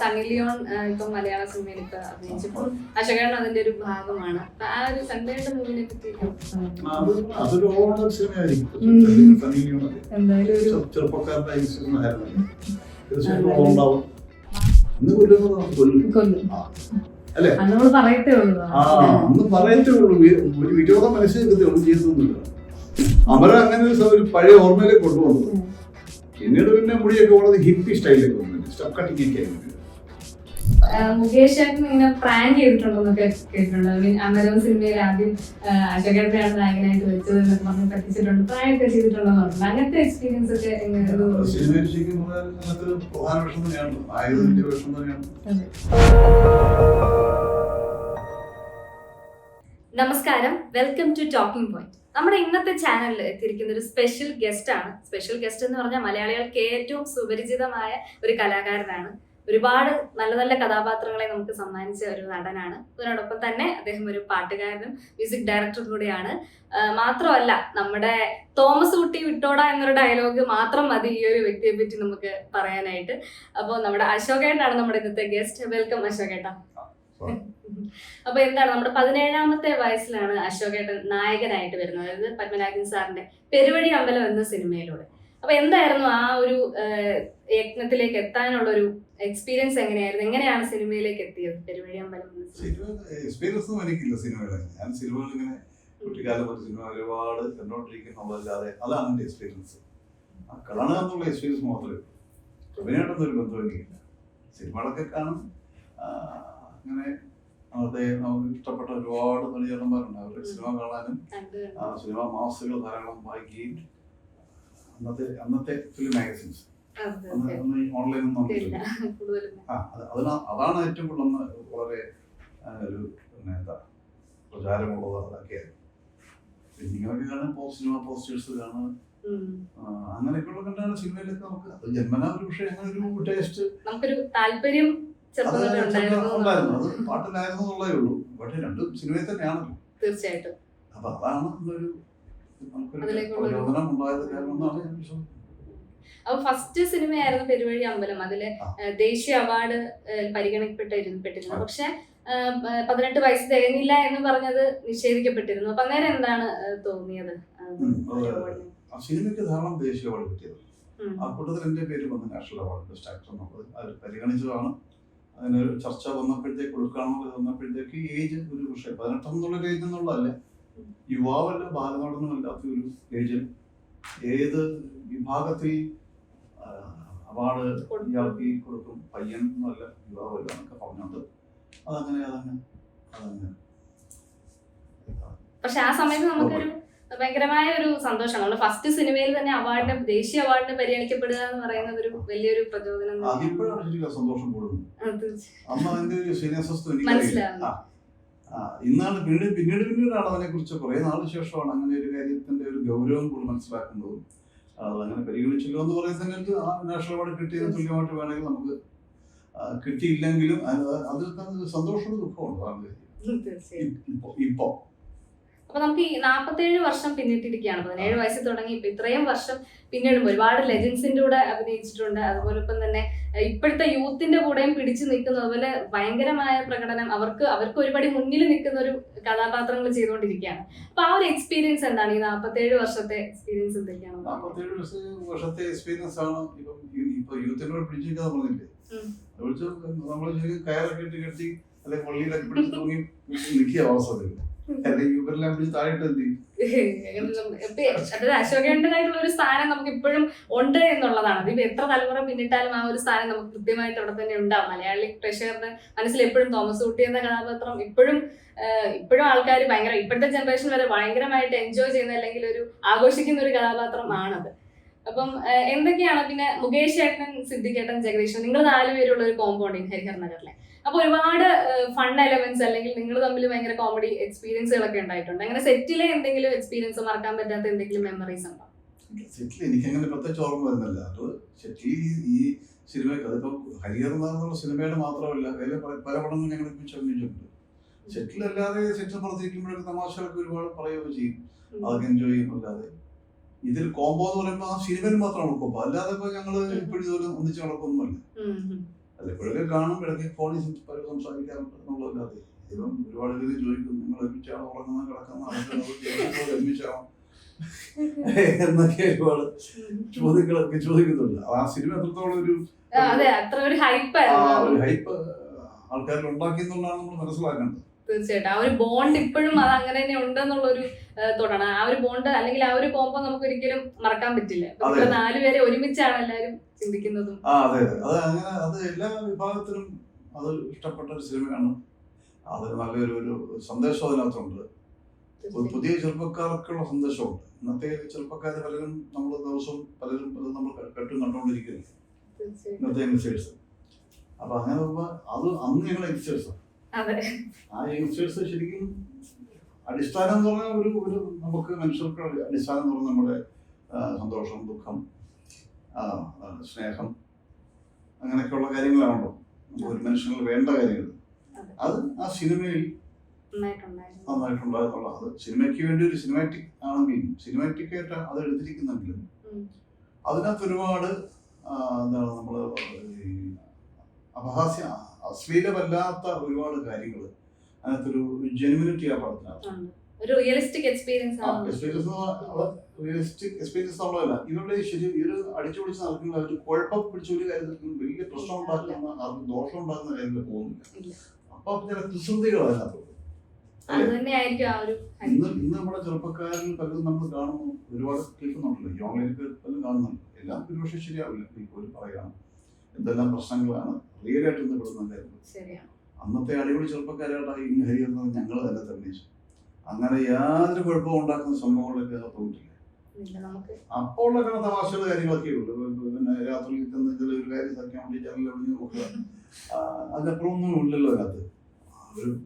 Sunny Leon ഇപ്പം മലയാള സിനിമയിൽ ഇപ്പൊ അഭിനയിച്ചപ്പോൾ അശോകേട്ടൻ അതിന്റെ ഒരു ഭാഗമാണ്. ആ ഒരു സൺഡേയുടെ മൂവിനെ പറ്റി അതൊരു ഓണർ സിനിമയായിരിക്കും. എന്തായാലും ഒരു ചെറുപ്പക്കാരുടെ തീർച്ചയായിട്ടും ഓണം ഉണ്ടാവും. അന്ന് കൊല്ലും അല്ലേ? നമ്മൾ പറയത്തേ ഉള്ളൂ. അന്ന് പറയത്തേ ഉള്ളൂ. ഒരു വിരോധം മനസ്സിലാക്കത്തേ ഉള്ളൂ, ചെയ്തൊന്നുമില്ല. അമര അങ്ങനെ ഒരു പഴയ ഓർമ്മയിലേക്ക് കൊണ്ടുവന്നു. പിന്നീട് പിന്നെ മുടിയൊക്കെ വളരെ ഹിപ്പി സ്റ്റൈലിലേക്ക് വന്നു, സ്റ്റെപ്പ് കട്ടിങ് ഒക്കെ ആയിരുന്നു. മുകേഷ് ചേട്ടൻ ഇങ്ങനെ പ്രാങ്ക് ചെയ്തിട്ടുണ്ടോന്നൊക്കെ കേട്ടിട്ടുണ്ട്. അമരവൻ സിനിമയിൽ ആദ്യം അശോകേട്ടനെയാണ് നായകനായിട്ട് വെച്ചത് എന്നൊക്കെ പറഞ്ഞ് പറ്റിച്ചിട്ടുണ്ട്, പ്രാങ്ക് ഒക്കെ ചെയ്തിട്ടുണ്ടെന്ന് പറഞ്ഞു. അങ്ങനത്തെ എക്സ്പീരിയൻസ് ഒക്കെ സിനിമയിൽ ശരിക്കും പറഞ്ഞാൽ അങ്ങനത്തെ ഒരു പ്രധാന വേഷം തന്നെയാണ്, ആയുധത്തിന്റെ വേഷം തന്നെയാണ്. നമസ്കാരം, വെൽക്കം ടു ടോക്കിംഗ് പോയിന്റ്. നമ്മുടെ ഇന്നത്തെ ചാനലിൽ എത്തിയിരിക്കുന്ന ഒരു സ്പെഷ്യൽ ഗസ്റ്റ് ആണ്. സ്പെഷ്യൽ ഗസ്റ്റ് എന്ന് പറഞ്ഞാൽ മലയാളികൾക്ക് ഏറ്റവും സുപരിചിതമായ ഒരു കലാകാരനാണ്. ഒരുപാട് നല്ല നല്ല കഥാപാത്രങ്ങളെ നമുക്ക് സമ്മാനിച്ച ഒരു നടനാണ്. അതിനോടൊപ്പം തന്നെ അദ്ദേഹം ഒരു പാട്ടുകാരനും മ്യൂസിക് ഡയറക്ടറും കൂടിയാണ്. മാത്രമല്ല, നമ്മുടെ തോമസ് കുട്ടി വിട്ടോടാ എന്നൊരു ഡയലോഗ് മാത്രം മതി ഈ ഒരു വ്യക്തിയെ പറ്റി നമുക്ക് പറയാനായിട്ട്. അപ്പോൾ നമ്മുടെ അശോകേട്ടനാണ് നമ്മുടെ ഇന്നത്തെ ഗസ്റ്റ്. വെൽക്കം അശോകേട്ട. അപ്പൊ എന്താണ്, നമ്മുടെ 17ാമത്തെ വയസ്സിലാണ് അശോകേട്ടൻ നായകനായിട്ട് വരുന്നത്, അതായത് പത്മനാഭൻ സാറിന്റെ പെരുവഴി അമ്പലം എന്ന സിനിമയിലൂടെ. അപ്പൊ എന്തായിരുന്നു ആ ഒരു യജ്ഞത്തിലേക്ക് എത്താനുള്ള ഒരു എക്സ്പീരിയൻസ് എങ്ങനെയായിരുന്നു? എങ്ങനെയാണ് സിനിമയിലേക്ക് എത്തിയത്? പെരുവഴി അമ്പലം എക്സ്പീരിയൻസ് ഒന്നും എനിക്കില്ല സിനിമകളെ. ഞാൻ സിനിമകൾ ഇങ്ങനെ കുട്ടിക്കാലം ഒരു സിനിമ ഒരുപാട് കണ്ടോണ്ടിരിക്കുന്നതല്ലാതെ അതാണ് എന്റെ എക്സ്പീരിയൻസ്. ആ കാണുക എന്നുള്ള എക്സ്പീരിയൻസ് മാത്രമേ ഉള്ളൂ. അഭിനയായിട്ടൊന്നും ഒരു ബന്ധം എനിക്കില്ല. സിനിമകളൊക്കെ കാണും. അങ്ങനെ അവിടുത്തെ നമുക്ക് ഇഷ്ടപ്പെട്ട ഒരുപാട് നടിചേട്ടന്മാരുണ്ട്. അവരുടെ സിനിമ കാണാനും സിനിമ മാസികകൾ ധാരാളം വായിക്കുകയും അന്നത്തെ ഫിലിം മാഗസിൻസ് ഓൺലൈനൊന്നും നമുക്കില്ല. അതാണ് ഏറ്റവും കൂടുതൽ വളരെ ഒരു എന്താ പ്രചാരമുള്ളത്. അതൊക്കെയായിരുന്നു. പിന്നെ ഇങ്ങനെയൊക്കെ കാണാൻ സിനിമ പോസ്റ്റേഴ്സ് കാണാൻ അങ്ങനെയൊക്കെയുള്ള കണ്ടാണ് സിനിമയിലൊക്കെ നമുക്ക് അത് ജന്മനാ ഒരു പക്ഷേ അങ്ങനെ ഒരു ടേസ്റ്റ് നമുക്കൊരു താല്പര്യം ഉണ്ടായിരുന്നു. അത് പാട്ടിലായിരുന്നു എന്നുള്ളതേ ഉള്ളൂ. പക്ഷെ രണ്ടും സിനിമയിൽ തന്നെയാണല്ലോ. തീർച്ചയായിട്ടും. അപ്പൊ അതാണ് ഒരു പ്രചോദനം ഉണ്ടായത് കാരണമെന്നാണ് ഞാൻ വിശ്വസിക്കുന്നത്. അപ്പൊ ഫസ്റ്റ് സിനിമയായിരുന്നു പെരുവഴി അമ്പലം. അതില് ദേശീയ അവാർഡ് പരിഗണിക്കപ്പെട്ടിരുന്നു. പക്ഷെ 18 വയസ്സ് തികഞ്ഞില്ല എന്ന് പറഞ്ഞത് നിഷേധിക്കപ്പെട്ടിരുന്നു. അപ്പൊ അന്നേരം എന്താണ് തോന്നിയത്? ആ സിനിമയ്ക്ക് ധാരാളം ദേശീയ അവാർഡ് കിട്ടിയത്. ആ കൂട്ടത്തിൽ എന്റെ പേര് വന്ന് നാഷണൽ അവാർഡ് ബെസ്റ്റ് ആക്ടർ എന്നുള്ളത് അത് പരിഗണിച്ചതാണ്. അതിനൊരു ചർച്ച വന്നപ്പോഴത്തേക്ക് കൊടുക്കുകയാണെന്നുള്ളത് വന്നപ്പോഴത്തേക്ക് ഏജ് ഒരു വിഷയം 18 എന്നുള്ളൊരു ഏജ് എന്നുള്ളതല്ല, യുവാവല്ല ബാലനടനുമല്ലാത്ത ഒരു ഏജിൽ ഏത് വിഭാഗത്തിൽ അവാർഡ് ഇയാൾക്ക് കൊടുക്കും, പയ്യൻ എന്നല്ല യുവാവല്ല എന്നൊക്കെ പറഞ്ഞുകൊണ്ട് അതങ്ങനെ. പക്ഷെ ആ സമയത്ത് നമുക്കൊരു ഭയങ്കരമായ ഒരു സന്തോഷമാണ്. നമ്മൾ ഫസ്റ്റ് സിനിമയിൽ തന്നെ അവാർഡിന് ദേശീയ അവാർഡിന് പരിഗണിക്കപ്പെടുക എന്ന് പറയുന്നത് ഒരു വലിയൊരു പ്രചോദനം. അതിപ്പോഴാണ് ശരിക്കും സന്തോഷം കൂടുന്നത്. അന്ന് അതിന്റെ ഒരു സീരിയസ്നെസ് മനസ്സിലാവുന്നു. ഇന്നാണ് പിന്നീടാണ് അതിനെ കുറിച്ച് കുറെ നാളിന് ശേഷമാണ് അങ്ങനെ ഒരു കാര്യത്തിന്റെ ഒരു ഗൗരവം കൂടുതൽ മനസ്സിലാക്കുന്നതും. അതങ്ങനെ പരിഗണിച്ചല്ലോ എന്ന് പറയുന്നത് ആ നാഷണൽ അവാർഡ് കിട്ടിയതിന് തുല്യമായിട്ട് വേണമെങ്കിൽ നമുക്ക് കിട്ടിയില്ലെങ്കിലും അതിൽ തന്നെ സന്തോഷവും ദുഃഖമുണ്ട് ഇപ്പൊ. അപ്പൊ നമുക്ക് ഈ 47 വർഷം പിന്നിട്ടിരിക്കുകയാണ്. 17 വയസ്സിൽ തുടങ്ങി ഇപ്പൊ ഇത്രയും വർഷം പിന്നിടുമ്പോൾ ഒരുപാട് ലെജൻസിന്റെ കൂടെ അഭിനയിച്ചിട്ടുണ്ട്. അതുപോലെ ഇപ്പം തന്നെ ഇപ്പോഴത്തെ യൂത്തിന്റെ കൂടെയും പിടിച്ചു നിൽക്കുന്ന, അതുപോലെ ഭയങ്കരമായ പ്രകടനം അവർക്ക് ഒരുപടി മുന്നിൽ നിൽക്കുന്ന ഒരു കഥാപാത്രങ്ങൾ ചെയ്തുകൊണ്ടിരിക്കുകയാണ്. അപ്പൊ ആ ഒരു എക്സ്പീരിയൻസ് എന്താണ്? ഈ 47 വർഷത്തെ എക്സ്പീരിയൻസ് എന്തൊക്കെയാണ്? 47 വർഷത്തെ എക്സ്പീരിയൻസ് ആണ് ഇപ്പൊ യൂത്തിനോട് പിടിച്ചിരിക്കാന്ന് പറഞ്ഞില്ലേ. നമ്മൾ കയറൊക്കെ കെട്ടി അല്ലെങ്കിൽ വള്ളിയിലൊക്കെ പിടിച്ച് തൂങ്ങി നിൽക്കിയ അവസ്ഥ അശോകേണ്ടതായിട്ടുള്ള ഒരു സ്ഥാനം നമുക്ക് ഇപ്പോഴും ഉണ്ട് എന്നുള്ളതാണ്. അതിപ്പോ എത്ര തലമുറ പിന്നിട്ടാലും ആ ഒരു സ്ഥാനം നമുക്ക് കൃത്യമായിട്ട് അവിടെ തന്നെ ഉണ്ടാവും. മലയാളി പ്രേക്ഷകരുടെ മനസ്സിൽ എപ്പോഴും തോമസ് കുട്ടി എന്ന കഥാപാത്രം ഇപ്പോഴും ആൾക്കാർ ഭയങ്കര ഇപ്പോഴത്തെ ജനറേഷൻ വരെ ഭയങ്കരമായിട്ട് എൻജോയ് ചെയ്യുന്ന അല്ലെങ്കിൽ ഒരു ആഘോഷിക്കുന്ന ഒരു കഥാപാത്രമാണത്. അപ്പം എന്തൊക്കെയാണ് പിന്നെ മുകേഷ് ചേട്ടൻ, സിദ്ദിഖ് ചേട്ടൻ, ജഗദീഷൻ, നിങ്ങൾ 4 പേരുള്ള ഒരു കോമ്പൗണ്ടിങ് ഹരിഹർ നഗറിലെ. അപ്പൊ ഒരുപാട് ഫൺ എലമെന്റ്സ് അല്ലെങ്കിൽ നിങ്ങൾ തമ്മിൽ ഭയങ്കര കോമഡി എക്സ്പീരിയൻസുകളൊക്കെ ഉണ്ടായിട്ടുണ്ട്. അങ്ങനെ സെറ്റിലെ എന്തെങ്കിലും എക്സ്പീരിയൻസ് മറക്കാൻ പറ്റാത്ത എന്തെങ്കിലും മെമ്മറീസ് ഉണ്ടോ? സെറ്റിൽ എനിക്കങ്ങനെ പ്രത്യേകിച്ച് ഓർമ്മ വരുന്നില്ല. അത് സെറ്റിൽ ഈ സിനിമയ്ക്ക് അതിപ്പോ ഹരിഹർ എന്നുള്ള സിനിമയുടെ മാത്രമല്ല പല പടങ്ങളും ഞങ്ങൾ അഭിനയിച്ചിട്ടുണ്ട്. സെറ്റിലല്ലാതെ സെറ്റിൽ പുറത്തിരിക്കുമ്പോഴൊക്കെ തമാശകളൊക്കെ ഒരുപാട് പറയുകയൊക്കെ ചെയ്യും. അതൊക്കെ എൻജോയ് ചെയ്യുന്നല്ലാതെ ഇതിൽ കോംബോ എന്ന് പറയുമ്പോൾ ആ സിനിമയിൽ മാത്രമാണ് കോംബോ. അല്ലാതെ ഇപ്പൊ ഞങ്ങള് ഇപ്പോഴും ഇതുപോലെ ഒന്നിച്ച് നടക്കൊന്നുമല്ല. അല്ല ഇപ്പോഴൊക്കെ കാണും, ഇടയ്ക്ക് ഫോണിൽ സംസാരിക്കാറുണ്ട് എന്നുള്ളതല്ലാതെ ഇപ്പം ഒരുപാട് പേര് ചോദിക്കും നിങ്ങൾ ഒരുമിച്ചാണോ ഉറങ്ങുന്നത്, കിടക്കുന്നത്, ഒരുമിച്ചാണോ എന്നൊക്കെ ഒരുപാട് ചോദ്യങ്ങളൊക്കെ ചോദിക്കുന്നുണ്ട്. ആ സിനിമ എത്രത്തോളം ഒരു ഹൈപ്പ് ആൾക്കാരിൽ ഉണ്ടാക്കി എന്നുള്ളതാണ് നമ്മൾ മനസ്സിലാക്കേണ്ടത്. തീർച്ചയായിട്ടും ആ ഒരു ബോണ്ട് ഇപ്പോഴും അത് അങ്ങനെ തന്നെ ഉണ്ടെന്നുള്ളൊരു തോടാണ്. ആ ഒരു ബോണ്ട് അല്ലെങ്കിൽ ആ ഒരു കോമ്പോ നമുക്ക് ഒരിക്കലും മറക്കാൻ പറ്റില്ല. 4 പേരെ ഒരുമിച്ചാണ് എല്ലാവരും ചിന്തിക്കുന്നതും. അതെ അത് അങ്ങനെ അത് എല്ലാ വിഭാഗത്തിനും അത് ഇഷ്ടപ്പെട്ട ഒരു സിനിമയാണ്. അത് നല്ലൊരു സന്ദേശം അതിനകത്തുണ്ട്. പുതിയ ചെറുപ്പക്കാർക്കുള്ള സന്ദേശമുണ്ട്. ഇന്നത്തെ ചെറുപ്പക്കാരെ പലരും നമ്മൾ ദിവസവും പലരും നമ്മൾ കണ്ടുകൊണ്ടിരിക്കുകയാണ് ഇന്നത്തെ യങ്സ്റ്റേഴ്സ്. അപ്പൊ അങ്ങനെ അത് അന്ന് ഞങ്ങൾ യങ്സ്റ്റേഴ്സാണ്. ആ യങ്സ്റ്റേഴ്സ് ശരിക്കും അടിസ്ഥാനം എന്ന് പറഞ്ഞാൽ ഒരു നമുക്ക് മനുഷ്യർക്ക് അടിസ്ഥാനം എന്ന് പറഞ്ഞാൽ നമ്മുടെ സന്തോഷം, ദുഃഖം, സ്നേഹം, അങ്ങനെയൊക്കെയുള്ള കാര്യങ്ങളാണല്ലോ ഒരു മനുഷ്യനിൽ വേണ്ട കാര്യങ്ങൾ. അത് ആ സിനിമയിൽ നന്നായിട്ടുണ്ടായിരുന്നുള്ള അത് സിനിമയ്ക്ക് വേണ്ടി ഒരു സിനിമാറ്റിക് ആണെങ്കിലും സിനിമാറ്റിക് ആയിട്ട് അത് എടുത്തിരിക്കുന്നെങ്കിലും അതിനകത്ത് ഒരുപാട് എന്താണ് നമ്മൾ അശ്ലീലമല്ലാത്ത ഒരുപാട് കാര്യങ്ങൾ അതിനകത്തൊരു ജെനുവിനിറ്റി ആ പടത്തിനകത്ത്. റിയലിസ്റ്റിക് എക്സ്പീരിയൻസ് ഉള്ളതല്ല. ഇവരുടെ ഇവര് അടിച്ചു പിടിച്ച് നടക്കുന്ന ഒരു കുഴപ്പം പിടിച്ച ഒരു കാര്യത്തിൽ വലിയ പ്രശ്നം ഉണ്ടാക്കുന്ന അവർക്ക് ദോഷം ഉണ്ടാക്കുന്ന കാര്യത്തിൽ പോകുന്നില്ല. അപ്പൊ ചില കുസൃതികൾ അതിനകത്തുള്ളൂ. ഇന്ന് നമ്മുടെ ചെറുപ്പക്കാരിൽ പലരും നമ്മൾ കാണുന്നു, ഒരുപാട് കേൾക്കുന്നുണ്ടല്ലോ, ഈ ഓൺലൈനിൽ പലരും കാണുന്നുണ്ട്. എല്ലാം ഒരുപക്ഷെ ശരിയാവില്ല. ഇപ്പോൾ പറയാം എന്തെല്ലാം പ്രശ്നങ്ങളാണ് റിയൽ ആയിട്ട് ഇന്ന് പെടുന്ന കാര്യങ്ങൾ. അന്നത്തെ അടിപൊളി ചെറുപ്പക്കാരായിട്ടായി ഇന്ന് ഹരിയെന്നത് ഞങ്ങൾ തന്നെ തെളിയിച്ചു. അങ്ങനെ യാതൊരു കുഴപ്പവും ഉണ്ടാക്കുന്ന സംഭവങ്ങളിലൊക്കെ തോന്നിട്ടില്ല. അപ്പോൾ ഉള്ള കാണുന്ന തമാശകൾ കാര്യങ്ങളൊക്കെ ഉള്ളു. പിന്നെ രാത്രി ഒരു കാര്യം സഹിക്കാൻ വേണ്ടി ചാനലിൽ ഒഴിഞ്ഞ് നോക്കുക, അതിനപ്പുറം ഒന്നും ഇല്ലല്ലോ അതിനകത്ത്.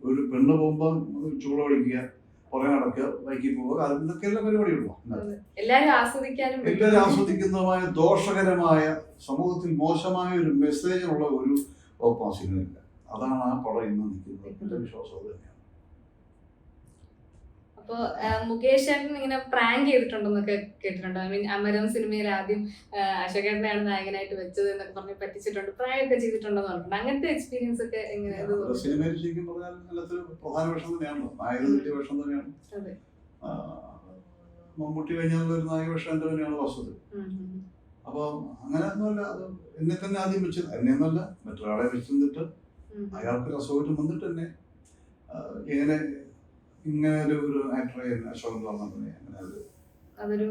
ഒരു പെണ്ണ് പോകുമ്പോൾ ചൂള പഠിക്കുക, പുറകെ നടക്കുക, ബൈക്കിൽ പോവുക, ഇതൊക്കെ എല്ലാ പരിപാടിയുള്ളൂ. എല്ലാവരും ആസ്വദിക്കുന്നതുമായ ദോഷകരമായ സമൂഹത്തിൽ മോശമായ ഒരു മെസ്സേജിനുള്ള ഒരു സിനിമയില്ല. അതാണ് ആ പടം ഇന്ന് നിൽക്കുന്നത്. എന്റെ വിശ്വാസം അത് തന്നെയാണ്. അപ്പൊ മുകേഷ് ഇങ്ങനെ പ്രാങ്ക് ചെയ്തിട്ടുണ്ടെന്നൊക്കെ കേട്ടിട്ടുണ്ട്. ഐ മീൻ അമരം സിനിമയിൽ ആദ്യം അശോകേട്ടനെയാണ് നായകനായിട്ട് വെച്ചത് എന്നൊക്കെ പറഞ്ഞ് പറ്റിച്ചിട്ടുണ്ട്, പ്രാങ്ക് ഒക്കെ ചെയ്തിട്ടുണ്ടെന്ന് പറഞ്ഞിട്ടുണ്ട്. അങ്ങനത്തെ എക്സ്പീരിയൻസ് ഒക്കെ എങ്ങനെയാണ്? സിനിമയിൽ ശരിക്കും പറഞ്ഞാൽ അതിനകത്ത് പ്രധാന വേഷം തന്നെയാണല്ലോ, നായകന്റെ വേഷം തന്നെയാണ്. മമ്മൂട്ടി കഴിഞ്ഞാലുള്ള ഒരു നായക വേഷം എന്റെ തന്നെയാണ് വസ്തുത. അപ്പൊ അങ്ങനെ ഒന്നുമല്ല, അത് എന്നെ തന്നെ ആദ്യം വെച്ചത്, എന്നെ ഒന്നല്ല മറ്റൊരാളെ വെച്ചിട്ട് അയാൾക്കൊരു അസൗകര്യം വന്നിട്ട് തന്നെ ഇങ്ങനെ ഒരു ആക്ടറെ അശോകൻ പറഞ്ഞിട്ടുണ്ടെങ്കിൽ അങ്ങനെ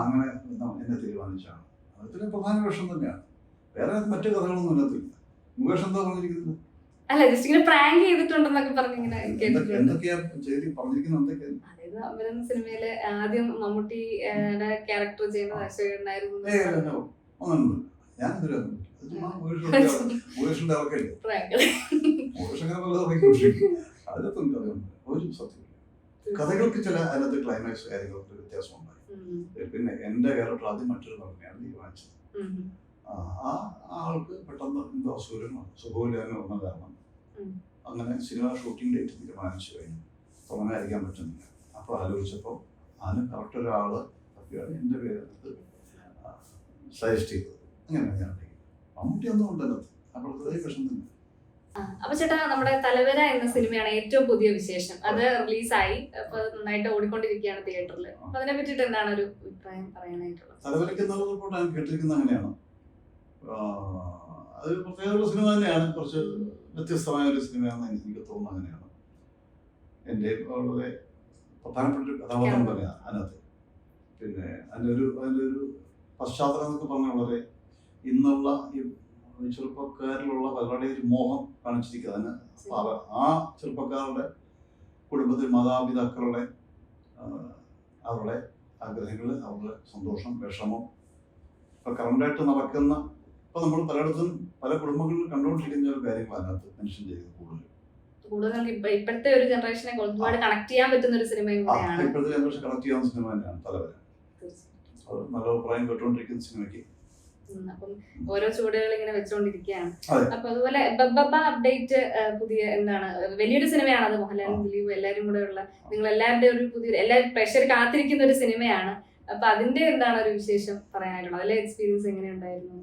അങ്ങനെ എന്നെ തീരുമാനിച്ചാണ്. അതിന് പ്രധാന വേഷം തന്നെയാണ്. വേറെ മറ്റു കഥകളൊന്നും അതിനകത്തില്ല. മുകേഷ് എന്താ പറഞ്ഞിരിക്കുന്നത്? എന്തൊക്കെയാ പറഞ്ഞിരിക്കുന്നത്? അമരം സിനിമയില് ആദ്യം മമ്മൂട്ടിയുടെ ക്യാരക്ടർ ചെയ്യുന്നത് അശോകനായിരുന്നു. ഞാനെന്തിനാ മുകേഷിന്റെ ഇറക്കല്ലേ, മുകേഷ് അങ്ങനെ വല്ലതും അതിനകത്തൊന്നും കഥയൊന്നും ഒരു സത്യമില്ല. കഥകൾക്ക് ചില അതിനകത്ത് ക്ലൈമാക്സ് കാര്യങ്ങൾക്ക് വ്യത്യാസം ഉണ്ടായി. പിന്നെ എന്റെ ക്യാരക്ടർ ആദ്യം മറ്റൊരു നടനെയാണ് തീരുമാനിച്ചത്. ആ ആൾക്ക് പെട്ടെന്ന് എന്തോ സുഖമില്ലാതെ വന്ന കാരണം അങ്ങനെ സിനിമ ഷൂട്ടിംഗ് ഡേറ്റ് തീരുമാനിച്ചു കഴിഞ്ഞു. തുടങ്ങാതിരിക്കാൻ പറ്റുന്നില്ല. അപ്പോൾ ആലോചിച്ചപ്പോൾ അതിന് കറക്റ്റ് ഒരാള് തപ്പിയാണ് എൻ്റെ പേരെടുത്ത് സജസ്റ്റ് ചെയ്തത്. അങ്ങനെയാണ് ഞാൻ മമ്മൂട്ടി ഒന്നും ഉണ്ടല്ലോ, അപ്പോഴത്തെ വിഷം തന്നെ. അപ്പൊ ചേട്ടാ, നമ്മുടെ തലവര എന്ന സിനിമയാണ് ഏറ്റവും പുതിയ വിശേഷം. അത് റിലീസായി, അപ്പൊ നന്നായിട്ട് ഓടിക്കൊണ്ടിരിക്കുകയാണ് തിയേറ്ററിൽ. അപ്പൊ അതിനെ പറ്റിയിട്ട് എന്താണ് ഒരു അഭിപ്രായം പറയാനായിട്ടുള്ളത്? തലവരയ്ക്ക് എന്നുള്ള റിപ്പോർട്ട് ഞാൻ കേട്ടിരിക്കുന്നത് അങ്ങനെയാണ്. അതൊരു പ്രത്യേകതയുള്ള സിനിമ തന്നെയാണ്. കുറച്ച് വ്യത്യസ്തമായ ഒരു സിനിമയാണെന്ന് എനിക്ക് തോന്നുന്നത്. അങ്ങനെയാണ്. എൻ്റെ വളരെ പ്രധാനപ്പെട്ട ഒരു കഥാപാത്രം തന്നെയാണ് അതിനകത്ത്. പിന്നെ അതിൻ്റെ ഒരു പശ്ചാത്തലം എന്നൊക്കെ പറഞ്ഞാൽ വളരെ ഇന്നുള്ള ഈ ചെറുപ്പക്കാരിലുള്ള പലരുടെ ഒരു മോഹം കാണിച്ചിരിക്കുക. അതിന് ആ ചെറുപ്പക്കാരുടെ കുടുംബത്തിൽ മാതാപിതാക്കളുടെ അവരുടെ ആഗ്രഹങ്ങൾ, അവരുടെ സന്തോഷം, വിഷമം, ഇപ്പം കറണ്ടായിട്ട് നടക്കുന്ന, ഇപ്പം നമ്മൾ പലയിടത്തും പല കുടുംബങ്ങളിലും കണ്ടുകൊണ്ടിരിക്കുന്ന ഒരു കാര്യങ്ങൾ അതിനകത്ത് മെൻഷൻ ചെയ്തത് കൂടുതൽ ഇപ്പോഴത്തെ ഒരു ജനറേഷനെ ഒരുപാട് കണക്ട് ചെയ്യാൻ പറ്റുന്ന ഒരു സിനിമ. ഇപ്പോഴത്തെ ജനറേഷൻ കണക്ട് ചെയ്യാവുന്ന സിനിമ തന്നെയാണ് തലവര. നല്ല അഭിപ്രായം കേട്ടുകൊണ്ടിരിക്കുന്ന സിനിമയ്ക്ക്. അപ്പം ഓരോ ചുവടുകൾ ഇങ്ങനെ വെച്ചുകൊണ്ടിരിക്കുകയാണ്. അപ്പൊ അതുപോലെ ബബ്ബ അപ്ഡേറ്റ് പുതിയ എന്താണ്, വലിയൊരു സിനിമയാണ് അത്. മോഹൻലാലും ദിലീപും എല്ലാവരും കൂടെ ഉള്ള, നിങ്ങൾ എല്ലാവരുടെയും ഒരു പുതിയ, എല്ലാവരും പ്രേക്ഷകർ കാത്തിരിക്കുന്ന ഒരു സിനിമയാണ്. അപ്പൊ അതിന്റെ എന്താണ് ഒരു വിശേഷം പറയാനായിട്ടുള്ളത്? അതിലെ എക്സ്പീരിയൻസ് എങ്ങനെയുണ്ടായിരുന്നു?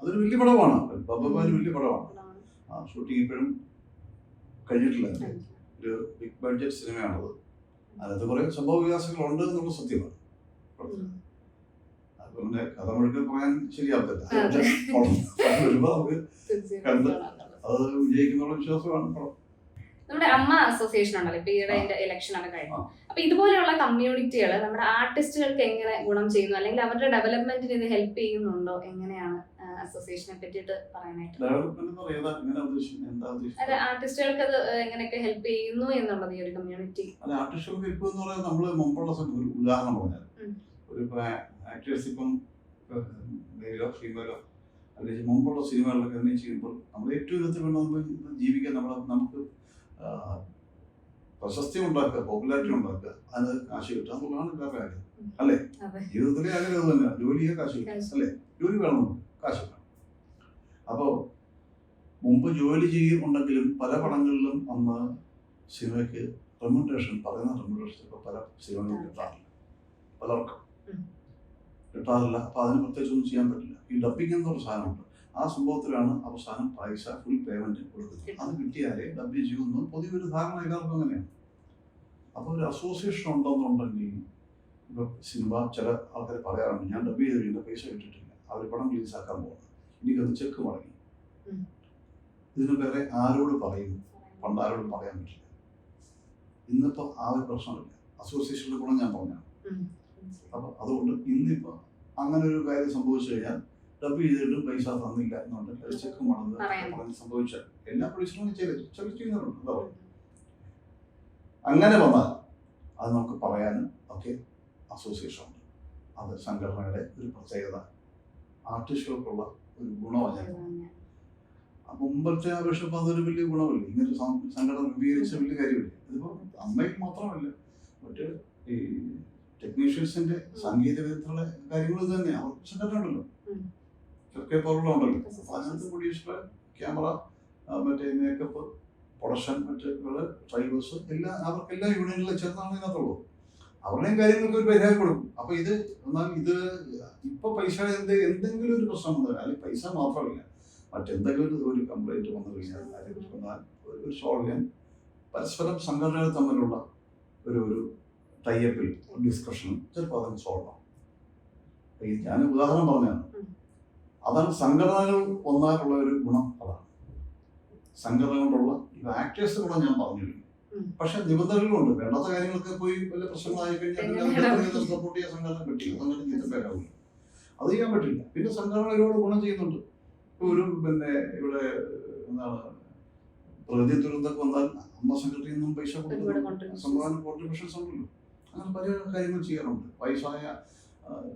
അതൊരു വലിയ പടമാണ്. ബബ്ബാര് വലിയ പടമാണ്. ആ ഷൂട്ടിംഗ് ഇപ്പോഴും കഴിഞ്ഞിട്ടില്ല. ഒരു ബിഗ് ബഡ്ജറ്റ് സിനിമയാണത്. അതിനകത്ത് കുറെ സംഭവ വികാസങ്ങളുണ്ട് എന്നുള്ള സത്യമാണ്. അതുകൊണ്ട് കഥ മുഴുക്കെ പറയാൻ ശരിയാവത്തില്ല. വരുമ്പോ നമുക്ക് കണ്ട് അത് വിജയിക്കുന്നുള്ള വിശ്വാസമാണ് പടം. നമ്മുടെ അമ്മ അസോസിയേഷൻ ഉണ്ടല്ലോ, ഇപ്പൊ ഈയിടെ ഇലക്ഷൻ ഒക്കെ കഴിഞ്ഞു. അപ്പൊ ഇതുപോലെയുള്ള കമ്മ്യൂണിറ്റികൾ നമ്മുടെ ആർട്ടിസ്റ്റുകൾക്ക് എങ്ങനെ ഗുണം ചെയ്യുന്നു, അല്ലെങ്കിൽ അവരുടെ ഡെവലപ്മെന്റിന് ഇത് ഹെൽപ്പ് ചെയ്യുന്നുണ്ടോ? എങ്ങനെയാണ് അസോസിയേഷനെ പറ്റിയിട്ട് പറയാനായിട്ട്? ആർട്ടിസ്റ്റുകൾക്ക് അത് എങ്ങനെയൊക്കെ ഹെൽപ്പ് ചെയ്യുന്നു എന്നുള്ളത് ഈ ഒരു കമ്മ്യൂണിറ്റി. ആർട്ടിസ്റ്റുകൾക്ക് ഹെൽപ്പ് എന്ന് പറയുന്നത് നമ്മള് മുമ്പുള്ള ഒരു ഉദാഹരണം പറഞ്ഞാൽ, ഒരു ആക്ടേഴ്സ് ഇപ്പം മെയിലോ ഫീമെയിലോ അല്ലെങ്കിൽ മുമ്പുള്ള സിനിമകളിലൊക്കെ തന്നെ ചെയ്യുമ്പോൾ നമ്മൾ ഏറ്റവും വിധത്തിൽ വേണ്ട നമ്മൾ ജീവിക്കാൻ നമുക്ക് പ്രശസ്തി ഉണ്ടാക്കുക, പോപ്പുലാരിറ്റി ഉണ്ടാക്കുക, അത് കാശ് കിട്ടുക എന്നുള്ളതാണ് എല്ലാ കാര്യം അല്ലേ? ജീവിതത്തിലെ അങ്ങനെ അത് തന്നെയാണ്. ജോലിയെ കാശ് കിട്ടും അല്ലേ? ജോലി വേണം, നമുക്ക് കാശ് വേണം. അപ്പോൾ മുമ്പ് ജോലി ചെയ്യുന്നുണ്ടെങ്കിലും പല പടങ്ങളിലും അന്ന് സിനിമയ്ക്ക് റെമ്യൂണറേഷൻ, പറയുന്ന റെമ്യൂണറേഷൻ ഇപ്പോൾ പല സിനിമകളും കിട്ടാറില്ല, പലർക്കും കിട്ടാറില്ല. അപ്പോൾ അതിന് പ്രത്യേകിച്ചൊന്നും ചെയ്യാൻ പറ്റില്ല. ഈ ഡബിങ് എന്നൊരു സാധനമുണ്ട്. ആ സംഭവത്തിലാണ് അവസാനം പൈസ ഫുൾ പേയ്മെന്റ് കൊടുക്കുന്നത്. അത് കിട്ടിയാലേ ഡബ് ചെയ്യുന്നു. പൊതുവൊരു ധാരണ എല്ലാവർക്കും അങ്ങനെയാണ്. അപ്പോൾ ഒരു അസോസിയേഷൻ ഉണ്ടെന്നുണ്ടെങ്കിൽ ഇപ്പോൾ സിനിമ ചില ആൾക്കാർ പറയാറുണ്ട്, ഞാൻ ഡബ് ചെയ്ത് കഴിഞ്ഞാൽ പൈസ കിട്ടിയിട്ടില്ല, അവർ പടം റിലീസാക്കാൻ പോകുന്നത്, എനിക്കത് ചെക്ക് മടങ്ങി. ഇതിന് വേറെ ആരോട് പറയും? പണ്ട് ആരോടും പറയാൻ പറ്റില്ല. ഇന്നിപ്പോൾ ആ ഒരു പ്രശ്നമില്ല. അസോസിയേഷൻ്റെ ഗുണം ഞാൻ പറഞ്ഞാണ്. അപ്പോൾ അതുകൊണ്ട് ഇന്നിപ്പോൾ അങ്ങനെ ഒരു കാര്യം സംഭവിച്ചു കഴിഞ്ഞാൽ ഡബ് ചെയ്തിട്ടും പൈസ തന്നില്ല എന്നുണ്ടെങ്കിൽ അത് ചെക്ക് മടങ്ങ് പറഞ്ഞ് സംഭവിച്ചാൽ എല്ലാ പ്രൊഡ്യൂസറും ചെയ്യുന്നുണ്ട്. എന്താ പറയുക, അങ്ങനെ വന്നാൽ അത് നമുക്ക് പറയാനും ഒക്കെ അസോസിയേഷൻ ഉണ്ട്. അത് സംഘടനയുടെ ഒരു പ്രത്യേകത, ആർട്ടിസ്റ്റുകൾക്കുള്ള ഒരു ഗുണമാണ്. അപ്പം മുമ്പത്തെ അപേക്ഷിച്ച് അതൊരു വലിയ ഗുണമല്ലേ? ഇങ്ങനൊരു സംഘടന രൂപീകരിച്ച വലിയ കാര്യമില്ല. ഇതിപ്പോൾ അമ്മയ്ക്ക് മാത്രമല്ല, മറ്റ് ഈ ടെക്നീഷ്യൻസിന്റെ സാങ്കേതിക വിദഗ്ധരുടെ കാര്യങ്ങൾ ഇത് തന്നെ. അവർക്ക് സംഘടന ഉണ്ടല്ലോ, ഒക്കെ പോലുള്ള ഉണ്ടല്ലോ. അപ്പോൾ അതിനകത്ത് പ്രൊഡ്യൂസർ, ക്യാമറ, മറ്റേ മേക്കപ്പ്, പ്രൊഡക്ഷൻ, മറ്റ് ഡ്രൈവേഴ്സ് എല്ലാം അവർക്കെല്ലാം യൂണിയനിൽ ചേർന്നാണ് ഇതിനകത്തുള്ളത്. അവരുടെയും കാര്യങ്ങൾക്ക് ഒരു പരിഹാരം കൊടുക്കും. അപ്പോൾ ഇത് എന്നാൽ ഇത് ഇപ്പോൾ പൈസ എന്തെങ്കിലും ഒരു പ്രശ്നം വന്നാൽ, അല്ലെങ്കിൽ പൈസ മാത്രമല്ല, മറ്റെന്തെങ്കിലും ഒരു കംപ്ലൈൻറ്റ് വന്നു കഴിഞ്ഞാൽ അതിനെക്കുറിച്ച് വന്നാൽ ഒരു സോൾവ് ചെയ്യാൻ പരസ്പരം സംഘടനകൾ തമ്മിലുള്ള ഒരു ടൈപ്പിൽ ഡിസ്കഷനും ചിലപ്പോൾ അതങ്ങ് സോൾവ് ആവും. ഞാൻ ഉദാഹരണം പറഞ്ഞതാണ്. അതാണ് സംഘടനകൾ ഒന്നായിട്ടുള്ള ഒരു ഗുണം. അതാണ് സംഘടന കൊണ്ടുള്ള ആക്ടേഴ്സ് ഗുണം ഞാൻ പറഞ്ഞിരുന്നു. പക്ഷെ നിബന്ധനകളുണ്ട്. വേണ്ടാത്ത കാര്യങ്ങൾക്ക് പോയി വലിയ പ്രശ്നങ്ങളായി കഴിഞ്ഞാൽ സപ്പോർട്ട് ചെയ്യാൻ സംഘടന പറ്റില്ല. സംഘടന ചീത്തപ്പേരാവില്ല, അത് ചെയ്യാൻ പറ്റില്ല. പിന്നെ സംഘടന ഒരുപാട് ഗുണം ചെയ്യുന്നുണ്ട്. ഒരു ഇവിടെ എന്താണ് പ്രകൃതി ദുരന്തമൊക്കെ വന്നാൽ അമ്മ സെക്രട്ടറിയിൽ നിന്നും പൈസ കൊടുക്കുന്നു, സംഭാവന കോൺട്രിബ്യൂഷൻസ് ഉണ്ടല്ലോ. അങ്ങനെ പല കാര്യങ്ങൾ ചെയ്യാറുണ്ട്. വയസ്സായ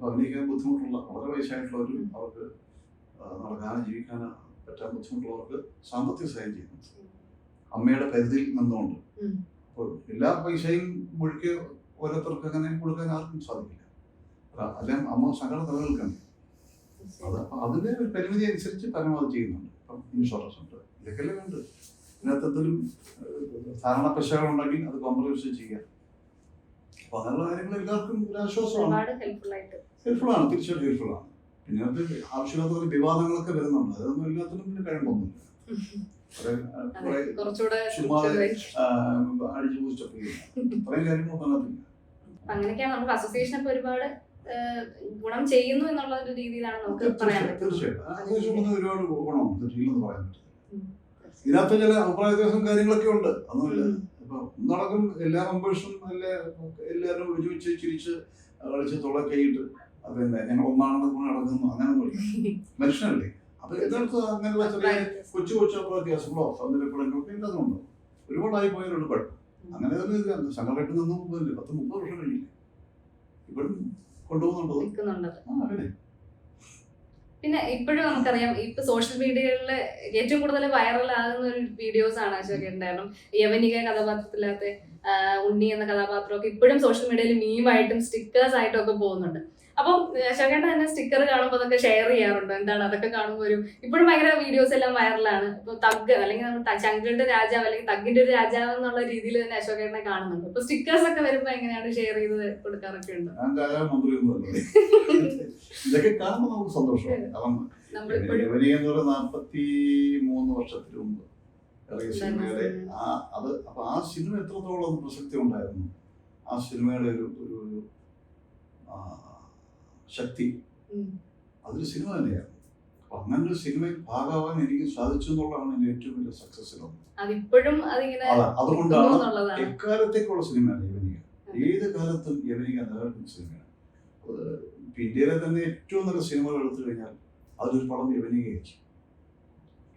അഭിനയിക്കാൻ ബുദ്ധിമുട്ടുള്ള, വളരെ വയസ്സായിട്ടുള്ളവരും അവർക്ക് നടക്കാനും ജീവിക്കാനും പറ്റാൻ ബുദ്ധിമുട്ടുള്ളവർക്ക് സാമ്പത്തിക സഹായം ചെയ്യുന്നുണ്ട് അമ്മയുടെ പരിധിയിൽ നിന്നുകൊണ്ട്. അപ്പോൾ എല്ലാ പൈസയും മുഴുക്കി ഓരോരുത്തർക്ക് അങ്ങനെ കൊടുക്കാൻ ആർക്കും സാധിക്കില്ല. അല്ലെങ്കിൽ അമ്മ സംഘടന നിലനിൽക്കണ്ടേ? അത് അതിൻ്റെ ഒരു പരിമിതി അനുസരിച്ച് പരമാവധി ചെയ്യുന്നുണ്ട്. ഇപ്പം ഇൻഷുറൻസ് ഉണ്ട്, ഇതൊക്കെയല്ലേ വേണ്ടത്. ഇതിനകത്ത് എന്തെങ്കിലും ധാരണ പശകളുണ്ടെങ്കിൽ അത് കോംപ്രമൈസ് ചെയ്യാം. അപ്പോൾ അങ്ങനെയുള്ള കാര്യങ്ങൾ എല്ലാവർക്കും ഒരു ആശ്വാസമാണ്, ഹെൽപ്ഫുള്ളാണ്, തീർച്ചയായിട്ടും ഹെൽപ്ഫുള്ളാണ്. പിന്നെ അത് ആവശ്യമില്ലാത്ത ഒരു വിവാദങ്ങളൊക്കെ വരുന്നുണ്ട്. അതൊന്നും എല്ലാത്തിനും പിന്നെ കഴിയുമ്പോന്നില്ല. ചുമ്മാ അടിച്ചു പൂച്ചപ്പ് ഇത്രയും കാര്യങ്ങളൊന്നും അതിനകത്തില്ല. അങ്ങനെയൊക്കെയാണ് നമുക്ക് അസോസിയേഷൻ ഇപ്പൊ ഒരുപാട് ഗുണം ചെയ്യുന്നു എന്നുള്ള ഒരു രീതിയിലാണ് നമുക്ക് പറയാൻ പറ്റുന്നത്. തീർച്ചയായിട്ടും ഒരുപാട് ഗുണമുണ്ട്, ഇല്ലെന്ന് പറയാൻ പറ്റില്ല. ഇതിനകത്ത് ചില അഭിപ്രായ വ്യത്യാസം കാര്യങ്ങളൊക്കെ ഉണ്ട്, ഒന്നുമില്ല. ഇപ്പൊ നടക്കും എല്ലാ മെമ്പേഴ്സും എല്ലാവരും ഒരുമിച്ച് ചിരിച്ച് കളിച്ച് തുള്ള കൈയിട്ട് പിന്നെ ഞങ്ങൾ ഒന്നാണെന്ന് കൊണ്ട് നടക്കുന്നു, അങ്ങനെയൊന്നുമില്ല. മനുഷ്യനല്ലേ? അപ്പൊ യഥാർത്ഥ അങ്ങനെയുള്ള ചെറിയ കൊച്ചു കൊച്ചു അഭിപ്രായ വ്യത്യാസങ്ങളോ സൗന്ദര്യപ്പെടങ്ങളൊക്കെ ഉണ്ടാകുന്നുണ്ടോ? ഒരുപാടായി പോയവരുണ്ട്. കുഴപ്പം അങ്ങനെ തന്നെ സംഘടനയിൽ നിന്നും 10-30 വർഷം കഴിഞ്ഞില്ലേ ഇപ്പോഴും കൊണ്ടുപോകുന്നുണ്ടോ? പിന്നെ ഇപ്പോഴും നമുക്കറിയാം, ഇപ്പൊ സോഷ്യൽ മീഡിയകളിൽ ഏറ്റവും കൂടുതൽ വൈറൽ ആകുന്ന ഒരു വീഡിയോസ് ആണ് ഉണ്ടായിരുന്നു. യവനിക കഥാപാത്രത്തിലകത്തെ ഉണ്ണി എന്ന കഥാപാത്രമൊക്കെ ഇപ്പോഴും സോഷ്യൽ മീഡിയയിൽ മീമായിട്ടും സ്റ്റിക്കേഴ്സ് ആയിട്ടും ഒക്കെ പോകുന്നുണ്ട്. അപ്പം അശോകേട്ടൻ തന്നെ സ്റ്റിക്കർ കാണുമ്പോൾ അതൊക്കെ ഷെയർ ചെയ്യാറുണ്ടോ? എന്താണ് അതൊക്കെ കാണുമ്പോൾ ഒരു ഇപ്പോഴും ഭയങ്കര വീഡിയോസ് എല്ലാം വൈറലാണ്. ഇപ്പൊ തഗ് അല്ലെങ്കിൽ നമ്മൾ ചങ്കുകളുടെ രാജാവ് അല്ലെങ്കിൽ തഗ്ഗിന്റെ ഒരു രാജാവ് എന്നുള്ള രീതിയിൽ തന്നെ അശോകേട്ടനെ കാണുന്നുണ്ട്. അപ്പൊ സ്റ്റിക്കേഴ്സ് ഒക്കെ വരുമ്പോ എങ്ങനെയാണ് ഷെയർ ചെയ്ത് കൊടുക്കാറൊക്കെ ഉണ്ടോ? ഇതൊക്കെ കാണുമ്പോൾ നമുക്ക് സന്തോഷമാണ്. കാരണം 43 വർഷത്തിന് മുമ്പ് ഇറങ്ങിയ സിനിമയുടെ അപ്പൊ ആ സിനിമ എത്രത്തോളം പ്രസക്തി ഉണ്ടായിരുന്നു, ആ സിനിമയുടെ ഒരു ശക്തി അതൊരു സിനിമ തന്നെയാണ്. അപ്പൊ അങ്ങനെ ഒരു സിനിമയിൽ ഭാഗമാവാൻ എനിക്ക് സാധിച്ചു എന്നുള്ളതാണ് എന്റെ ഏറ്റവും വലിയ സക്സസ്. അതുകൊണ്ടാണ് എക്കാലത്തേക്കുള്ള സിനിമയാണ് യവനിക. ഏത് കാലത്തും യവനിക നിലനിൽക്കുന്ന സിനിമയാണ്. ഇന്ത്യയിലെ തന്നെ ഏറ്റവും നല്ല സിനിമകൾ എടുത്തു കഴിഞ്ഞാൽ അതിലൊരു പടം യവനികയായിരിക്കും.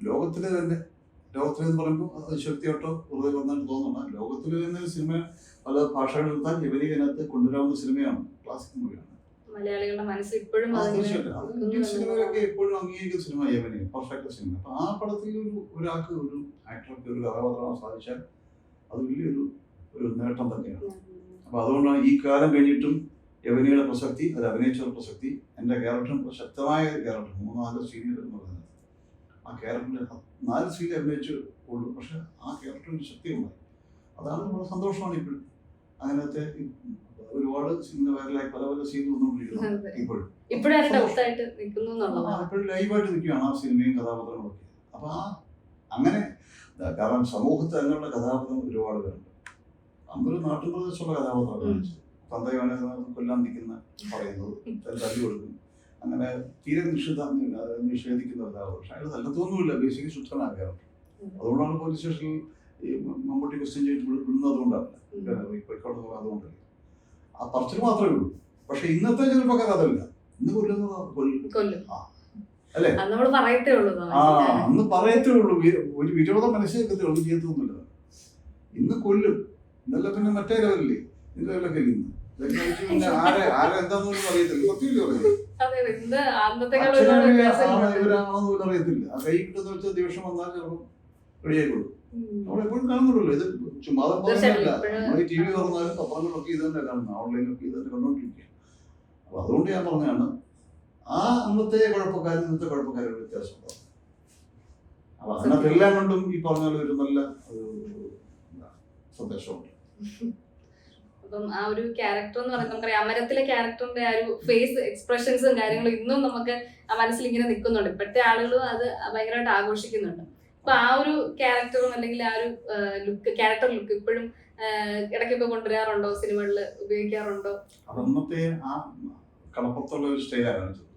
ലോകത്തിലെ പറയുമ്പോൾ അത് ശക്തിയോട്ടോ വെറുതെ വന്നിട്ട് തോന്നണം. ലോകത്തിലെ തന്നെ സിനിമ പല ഭാഷകളിൽ എടുത്താൽ യവനിക അതിനകത്ത് കൊണ്ടുവരാവുന്ന സിനിമയാണ്, ക്ലാസിക് മൂവിയാണ്. മലയാളികളുടെ മനസ്സിൽ ഇപ്പോഴും ഇന്ത്യൻ സിനിമയിലൊക്കെ എപ്പോഴും അംഗീകരിക്കുന്ന സിനിമ യവനിക, പെർഫെക്റ്റ് സിനിമ. അപ്പൊ ആ പടത്തിൽ ഒരാൾക്ക് ഒരു ആക്ടർക്ക് ഒരു കഥാപാത്രം സാധിച്ചാൽ അത് വലിയൊരു നേട്ടം തന്നെയാണ്. അപ്പൊ അതുകൊണ്ടാണ് ഈ കാലം കഴിഞ്ഞിട്ടും യവനിയുടെ പ്രസക്തി, അത് അഭിനയിച്ചൊരു പ്രസക്തി, എൻ്റെ ക്യാരക്ടറും ശക്തമായ ക്യാരക്ടർ 3-4 സീനിയർ എന്ന് പറയുന്നത്. ആ ക്യാരക്ടറിന് 4 സീൻ അഭിനയിച്ചു ഉള്ളൂ, പക്ഷെ ആ ക്യാരക്ടറിന് ശക്തിയുണ്ടായി. അതാണ് നമ്മുടെ സന്തോഷമാണ്. ഇപ്പോഴും അങ്ങനത്തെ ഒരുപാട് സിനിമ വൈറലായി പല സീൻ വന്നുകൊണ്ടിരിക്കുന്നത്. ഇപ്പോഴും ലൈവായിട്ട് നിൽക്കുകയാണ് ആ സിനിമയും കഥാപാത്രങ്ങളൊക്കെ. അപ്പൊ അങ്ങനെ കാരണം സമൂഹത്തിൽ അങ്ങനെയുള്ള കഥാപാത്രം ഒരുപാട് പേരുണ്ട്. അന്നൊരു നാട്ടുപ്രദേശമുള്ള കഥാപാത്രമാണ് തന്തയോനെ കൊല്ലാൻ നിൽക്കുന്ന പറയുന്നത്, തല്ലി കൊടുക്കും, അങ്ങനെ തീരെ നിഷേധിക്കുന്ന കഥാപാത്രം. പക്ഷെ അയാൾ നല്ലതൊന്നുമില്ല, ബേസിക്കലി ശുദ്ധനായ ക്യാരക്ടർ. അതുകൊണ്ടാണ് പോലീസ് സ്റ്റേഷനിൽ ഈ മമ്മൂട്ടി ക്വസ്റ്റ്യൻ ചെയ്തിട്ട് വിടുന്നത്. അതുകൊണ്ടല്ല അതുകൊണ്ടല്ലേ, ആ പറച്ചിൽ മാത്രമേ ഉള്ളൂ. പക്ഷെ ഇന്നത്തെ ചെറുപ്പക്കാർ അതല്ല. ഇന്ന് കൊല്ലുന്നത് അല്ലേ? അന്ന് പറയത്തേ ഉള്ളൂ. ഒരു വിരോധ മനസ്സിലാക്കത്തേ ഉള്ളൂ, ചെയ്യത്തൊന്നുമില്ല. ഇന്ന് കൊല്ലും. ഇന്നല്ല പിന്നെ മറ്റേ ലെവലില്ലേ, ഇതിന്റെ ലെവലൊക്കെ ഇന്ന് ആരെന്താന്ന് അറിയത്തില്ല. സത്യമില്ല ഇവരാണെന്ന് അറിയത്തില്ല. ആ കൈ കിട്ടുന്ന വെച്ചാൽ ദിവസം വന്നാൽ ചിലപ്പോൾ റെഡിയായിക്കോളൂ. നമ്മളെപ്പോഴും കാണുന്നുള്ളൂ. ഇത് ചുമ്മാതെ പറഞ്ഞല്ല. നമ്മൾ ടി വി തുറന്നാലും പത്രങ്ങളൊക്കെ ഇത് തന്നെ കാണുന്നത്, ഓൺലൈനിലൊക്കെ ഇത് തന്നെ കണ്ടോണ്ടിരിക്കുക. അപ്പൊ അതുകൊണ്ട് ഞാൻ പറഞ്ഞാണ് ആ അന്നത്തെ കുഴപ്പക്കാരും ഇന്നത്തെ കുഴപ്പക്കാരും വ്യത്യാസമുണ്ടാവും. അപ്പൊ അതിനകത്ത് എല്ലാം കൊണ്ടും ഈ പറഞ്ഞ ഒരു നല്ല സന്ദേശമുണ്ട്. അപ്പം ആ ഒരു ക്യാരക്ടർ എന്ന് പറയുന്നത് നമുക്കറിയാം, അമരത്തിലെ ക്യാരക്ടറിന്റെ ആ ഒരു ഫേസ് എക്സ്പ്രഷൻസും കാര്യങ്ങളും ഇന്നും നമുക്ക് ആ മനസ്സിൽ ഇങ്ങനെ നിൽക്കുന്നുണ്ട്. ഇപ്പോഴത്തെ ആളുകളും അത് ഭയങ്കരമായിട്ട് ആഘോഷിക്കുന്നുണ്ട്. അപ്പൊ ആ ഒരു ക്യാരക്ടറും അല്ലെങ്കിൽ ആ ഒരു ക്യാരക്ടർ ലുക്ക് ഇപ്പോഴും ഇടയ്ക്കൊക്കെ കൊണ്ടുവരാറുണ്ടോ, സിനിമകളിൽ ഉപയോഗിക്കാറുണ്ടോ? അന്നത്തെ ആ കടപ്പുറത്തുള്ള ഒരു സ്റ്റൈലാണ് കാണിച്ചത്.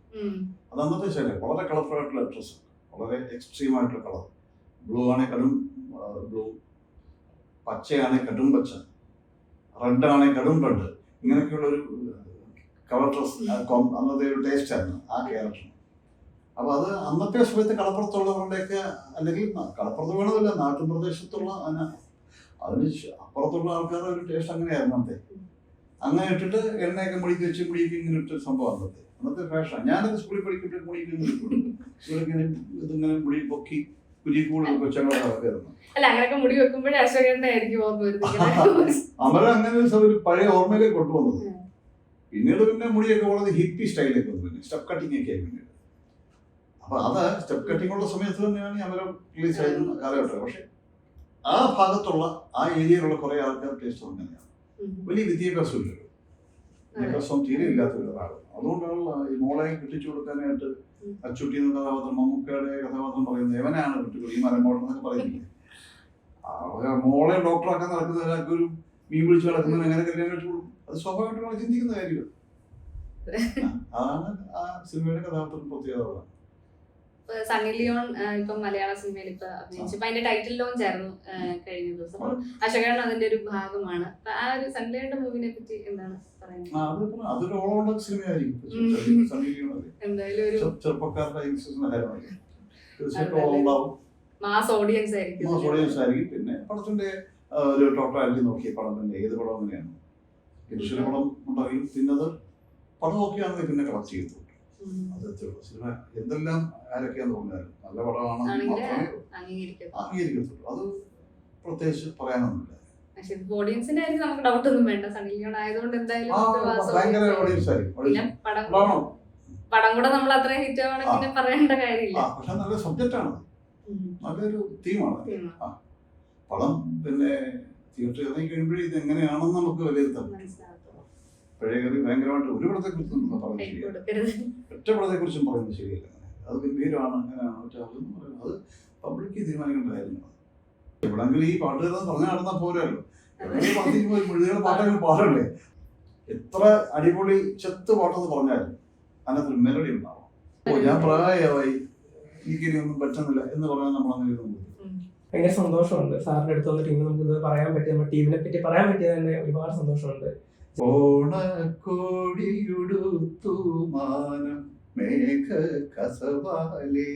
അത് അന്നത്തെ സ്റ്റൈലാണ്. വളരെ കളർഫുൾ ആയിട്ടുള്ള ഡ്രസ്സ്, വളരെ എക്സ്ട്രീം ആയിട്ടുള്ള കളർ. ബ്ലൂ ആണെങ്കിൽ കടും ബ്ലൂ, പച്ചയാണെങ്കിൽ കടും പച്ച, റെഡ് ആണെങ്കിൽ കടും റെഡ്. ഇങ്ങനെയൊക്കെയുള്ള ഒരു കളർ ഡ്രസ് അന്നത്തെ ഒരു ടേസ്റ്റ് ആയിരുന്നു ആ ക്യാരക്ടർ. അപ്പൊ അത് അന്നത്തെ സമയത്ത് കടപ്പുറത്തുള്ളവരുടെയൊക്കെ, അല്ലെങ്കിൽ കടപ്പുറത്ത് വേണമെന്നില്ല, നാട്ടിൻ പ്രദേശത്തുള്ള അതിന് അപ്പുറത്തുള്ള ആൾക്കാരുടെ ഒരു ടേസ്റ്റ് അങ്ങനെയായിരുന്നു അന്നത്തെ. അങ്ങനെ ഇട്ടിട്ട് എണ്ണയൊക്കെ മുടിക്ക് വെച്ച് മുടിക്ക് ഇങ്ങനെ ഇട്ടൊരു സംഭവം അന്നത്തെ ഫാഷൻ. ഞാനത് സ്കൂളിൽ പഠിക്കുമ്പോൾ മുടിക്ക് ഇങ്ങനെ ഇതിങ്ങനെ മുടി പൊക്കി കുരിക്കൂട് കൊച്ചങ്ങളായിരുന്നു. അമര അങ്ങനെ ഒരു പഴയ ഓർമ്മയിലേക്ക് കൊണ്ടുവന്നത്. പിന്നീട് പിന്നെ മുടിയൊക്കെ വളരെ ഹിപ്പി സ്റ്റൈലിലേക്ക് വന്നു, പിന്നെ സ്റ്റെപ്പ് കട്ടിങ് ഒക്കെ ആയി പിന്നീട്. അപ്പൊ അത് സ്റ്റെപ്പ് കട്ടിങ് ഉള്ള സമയത്ത് തന്നെയാണ് ഈ അമരം റിലീസ് ആയിരുന്ന കാലഘട്ടം. പക്ഷെ ആ ഭാഗത്തുള്ള ആ ഏരിയയിലുള്ള കുറെ ആൾക്കാർ ടേസ്റ്റ് അങ്ങനെയാണ്. വലിയ വിദ്യാഭ്യാസം ഇല്ലല്ലോ, വിദ്യാഭ്യാസം തീരെ ഇല്ലാത്ത ഒരാൾ. അതുകൊണ്ടാണല്ലോ ഈ മോളെ കെട്ടിച്ചു കൊടുക്കാനായിട്ട് അച്ചുട്ടി എന്ന കഥാപാത്രം, മമ്മൂക്കയുടെ കഥാപാത്രം പറയുന്നത് എവനാണ് കുട്ടികൾ ഈ മരമോടെന്നൊക്കെ പറയുന്നില്ലേ. മോളെ ഡോക്ടറാക്കാൻ നടക്കുന്ന ഒരാൾക്ക് ഒരു മീൻ പിടിച്ച് കിടക്കുന്നതിന് എങ്ങനെ കല്യാണം കഴിച്ചു കൊടുക്കും? അത് സ്വാഭാവികമായിട്ട് ചിന്തിക്കുന്ന കാര്യമാണ്. അതാണ് ആ സിനിമയുടെ കഥാപാത്രം പ്രത്യേകത. സണ്ണി ലിയോൺ ഇപ്പം മലയാള സിനിമയിൽ ഇപ്പൊ അഭിനയിച്ചു. അപ്പൊ അതിന്റെ ടൈറ്റിൽ ലോഞ്ച് ആയിരുന്നു കഴിഞ്ഞ ദിവസം. അപ്പം അശോകൻ അതിന്റെ ഒരു ഭാഗമാണ്. ആ ഒരു സണ്ണി ലിയോണിന്റെ മൂവിനെ പറ്റി എന്താണ് പറയുന്നത്? അതൊരു ഓൾറൗണ്ടർ സിനിമയായിരിക്കും. എന്തായാലും ഒരു ചെറുപ്പക്കാരുടെ തീർച്ചയായിട്ടും ഓൾറൗണ്ടാവും. മാസ് ഓഡിയൻസ് ആയിരിക്കും. പിന്നെ പടത്തിന്റെ ഒരു ടോട്ടാലിറ്റി നോക്കി പടത്തിന്റെ ഏത് പടം അങ്ങനെയാണ്. ഇൻഷുറൻസ് പടം ഉണ്ടാകും, പിന്നെ അത് പടം നോക്കിയാണെങ്കിൽ പിന്നെ കളക്ട് ചെയ്തു. സിനിമ എന്തെല്ലാം ആരൊക്കെയാന്ന് പറഞ്ഞാലും നല്ല പടമാണെന്ന് മാത്രമേ അംഗീകരിക്കത്തുള്ളൂ. അത് പ്രത്യേകിച്ച് പറയാനൊന്നുമില്ല. പക്ഷെ ഓഡിയൻസിന്റെ ആയിരിക്കും നമുക്ക് ഡൗട്ട് ഒന്നും വേണ്ട. സണ്ണി ലിയോൺ ആയതുകൊണ്ട് എന്തായാലും നമുക്ക് mass ഭയങ്കര audience audience ആയിരിക്കും. പിന്നെ ഉണ്ടാവണം. പടം കൂടെ നമ്മൾ അത്രയും ഹിറ്റ് ആവണം പിന്നെ പറയേണ്ട കാര്യമില്ല. പക്ഷെ നല്ല സബ്ജക്റ്റ് ആണ്, നല്ലൊരു തീമാണ്. ഉം. പടം പിന്നെ തിയേറ്ററിൽ ഇറങ്ങി കഴിയുമ്പോഴേ ഇത് എങ്ങനെയാണെന്ന് നമുക്ക് വിലയിരുത്താം. മനസ്സിലാകത്തുള്ളൂ. പഴയ കറി ഭയങ്കരമായിട്ട് ഒരു പടത്തെ കുറിച്ചും പറയുന്നത് Hype ശരിയല്ല, കൊടുക്കരുത്. ഒറ്റ പടത്തെ കുറിച്ചും പറയുന്നത് ശരിയല്ല. അത് ഗംഭീരമാണ്, അങ്ങനെയാണ്, പക്ഷെ അതെന്ന് പറയുന്നത് അത് പബ്ലിക്ക് തീരുമാനിക്കേണ്ട കാര്യങ്ങളാണ്. എവിടെങ്കിലും ഈ പാട്ടുകാരെന്ന് പറഞ്ഞു നടന്നാൽ പോരല്ലോ, എവിടെയെങ്കിലും പടത്തേക്ക് പോയി മുഴുവൻ പാട്ടുകൾ പാടണ്ടേ. എത്ര അടിപൊളി ചെത്ത് പാട്ടെന്ന് പറഞ്ഞാലും അതിനകത്തൊരു മെലഡി ഉണ്ടാവും. ഞാൻ പ്രായമായി എനിക്കിനി ഒന്നും പറ്റുന്നില്ല എന്ന് പറഞ്ഞാൽ നമ്മൾ അങ്ങനെ ഇരുന്ന് ഭയങ്കര സന്തോഷമുണ്ട് സാറിന്റെ അടുത്ത് വന്നിട്ട് ഇന്ന് നമുക്ക് ഇത് പറയാൻ പറ്റി, നമ്മുടെ ടീമിനെ പറ്റി പറയാൻ പറ്റിയത് തന്നെ ഒരുപാട് സന്തോഷമുണ്ട്. ഓണക്കോടിയുടുത്തു മാനം മേഘ കസവാലേ